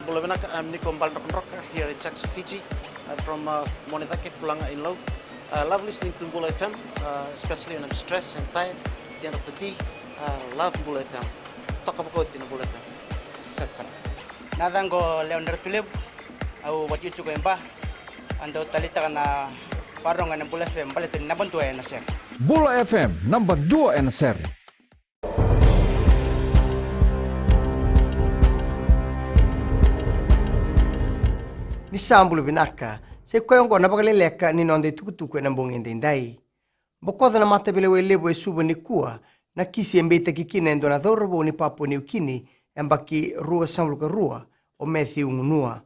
Bulavinaka, I'm Nico Mbalroka here in Jackson, Fiji. I'm from Monetake, Fulanga in Low. Love listening to Bula FM, especially when I'm stressed and tired at the end of the day. Love Bula FM. Talk about in Bula FM. Setsan. Nadango Leonardo Tuleb, au what you to go and talita na parang ng Bula FM, balitin na bantu na sir. Bula FM, number 2 na seri. Ni sambulu binaka, se koyong ko napakaleleka ni nonde tukutuku na mbongende indai. Bokoda na mata bile lebo e suba ni kua, na kisi embeta kikina endo na dhorobo ni Papua New Guinea, embaki rua sambulu rua, o methi ungunua.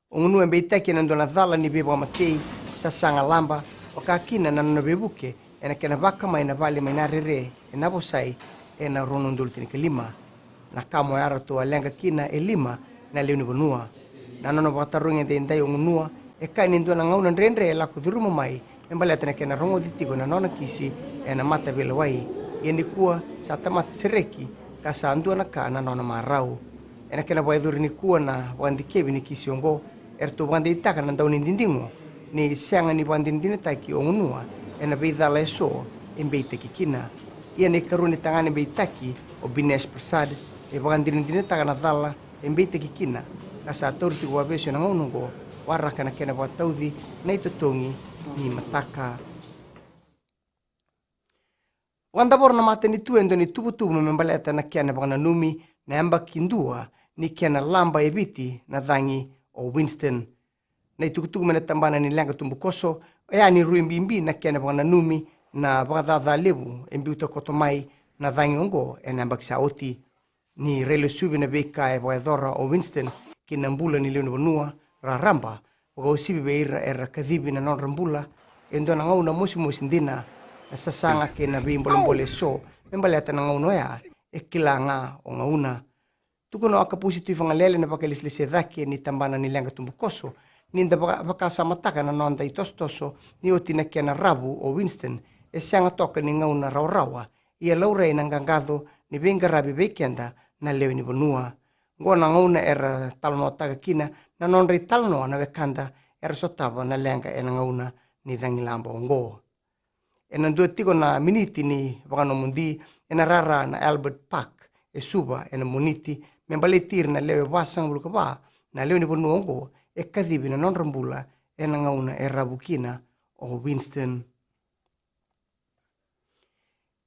Ungunua embeta kina endo na dhala ni beba matei, sasanga lamba, o kakina na nabebuke, ena kena baka mai na vali mai na rere, ena bosai, ena ronondul tinika lima. Na kamo ara to alenga kina e lima, na leuni bonua. Na nono batarunga de ndai ungunua e kai nindu na ngauna rendre la ku duruma mai embala tena kena rongo ditigo na nona kisi e na mata vela wai yeni kua sa tamat sereki ka sa andu na ka na nona marau e na kena vai duri ni kua na wandi kevi ni kisi ongo erto wandi itaka na ndau nindingo ni sanga ni wandi ndine taki ungunua e na beida la so embeite kikina yeni karuni tangane beitaki o Bines Prasad e wandi ndine taka na dala embeite kikina kasa torti wa besio na ngongo waraka na kena wa taudi na itotongi ni mataka. Wanda borna mate ni tuendo ni tubutubu membaleta na kena bana numi na amba kindua ni kena lamba ebiti na dhangi o Winston. Na itukutuku mena tambana ni lenga tumbukoso ya ni ruimbimbi na kena bana numi na bagadada lebu embiuta kotomai na dhangi ongo na amba kisaoti ni relo subi na beka e bagadora o Winston kina mbula ni leoni vanua raramba waka usibi beira era kadhibi na non rambula endo na ngau na mosi ndina na sasanga kina bimbolembole so membaleta na ngau noya e kilanga o ngauna tukono akapusi tu fangalele na bakalislise dhake ni tambana ni lenga tumbukoso ninda baka samataka na nonda itostoso ni otina kena rabu o Winston e sanga toka ni ngau na raurawa ia laurei na ngangado ni benga rabi bekenda na leoni vanua ngona ngona era talno taga kina na non ri talno na vekanda era sotava na lenga ena ngona ni dangilamba ngo ena duetigo na miniti ni vagano mundi ena rara na Albert Park e suba ena muniti membaletir na lewe wasang bulukaba na lewe ni bonu ngo e kadhibi na non rambula ena ngona era bukina o Winston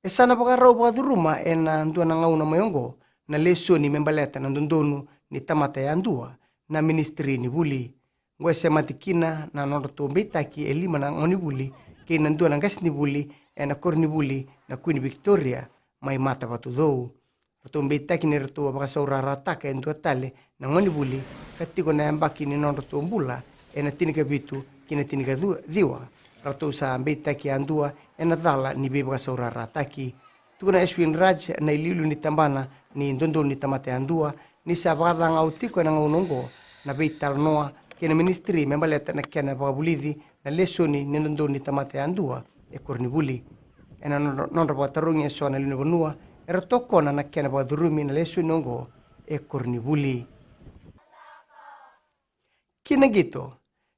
e sana bagarau bagaduruma ena ndua na ngona mayongo na leso ni membaleta na ndondonu ni tamata ya andua na ministri ni buli ngwe sematikina na noto mbitaki elima na ngoni buli ke na ndua na gas ni buli na korni buli na Queen Victoria mai mata batu do to mbitaki ni reto baka saura rata ke ndua tale na ngoni buli katiko na mbaki ni noto mbula na tinika bitu kina tinika diwa rato sa mbitaki andua na dala ni beba saura rata ki tukuna Eswin Raj na ililu ni tambana ni ndondo ni tamate andua ni sabada ngautiko na ngonongo na beital noa kena ministri membaleta na kena babulidi na lesoni ni ndondo ni tamate andua e kornibuli ena non rabatarungi so na lino bonua era tokona na kena badurumi na lesoni nongo e kornibuli kina gito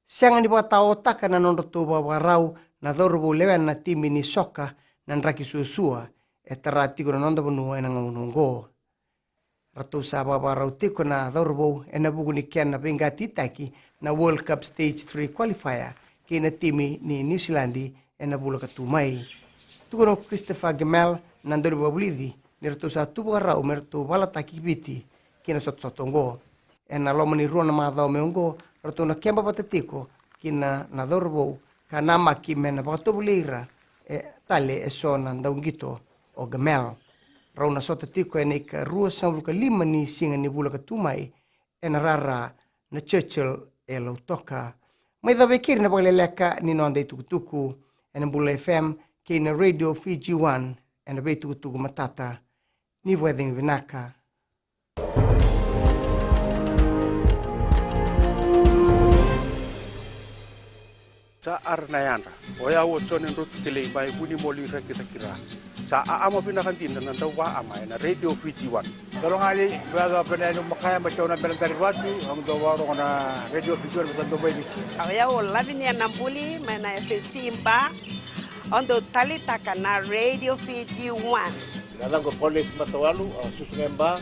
sianga ni bata otaka na non roto babarau na dorbo lewen na timi ni soka na nraki susua e tarati ko nonda bonua na ngonongo rato sa babarau tiko na dorbo e na bugu ni kena benga titaki na World Cup Stage 3 qualifier kina timi ni New Zealandi e na bula katumai tukono Christopher Gemel na ndori babulidi ni rato sa tubarau merto balataki biti kina sotsotongo e na lomani ruana madao meongo rato na kemba patatiko kina na dorbo kanama kimena bakatobuleira e tale e sona ndaungito o Gemel rauna sota tiko e nika rua sambuluka lima ni singa ni bula katumai e na rara na Churchill e lautoka mai da bekiri na bagaleleka ni nonda tukutuku e na Bula FM ke na Radio Fiji 1 e na bei tukutuku matata ni wedding vinaka sa arnayanda oya wo chonen rut kile bai buni moli rakira sa aamo pinakantin na tawa amay na Radio Fiji 1. Tolong ali berada penenu makaya macam na berantari watu ang dawaro na Radio Fiji 1 besan Dubai bici. Aya o lavini anambuli mana FSC impa ondo talita kana Radio Fiji 1. Dalang ko polis matawalu susungemba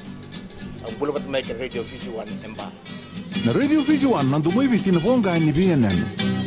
ang bulu matmay Radio Fiji 1 emba. Na Radio Fiji 1 nandu mai biti na ponga ni BNN.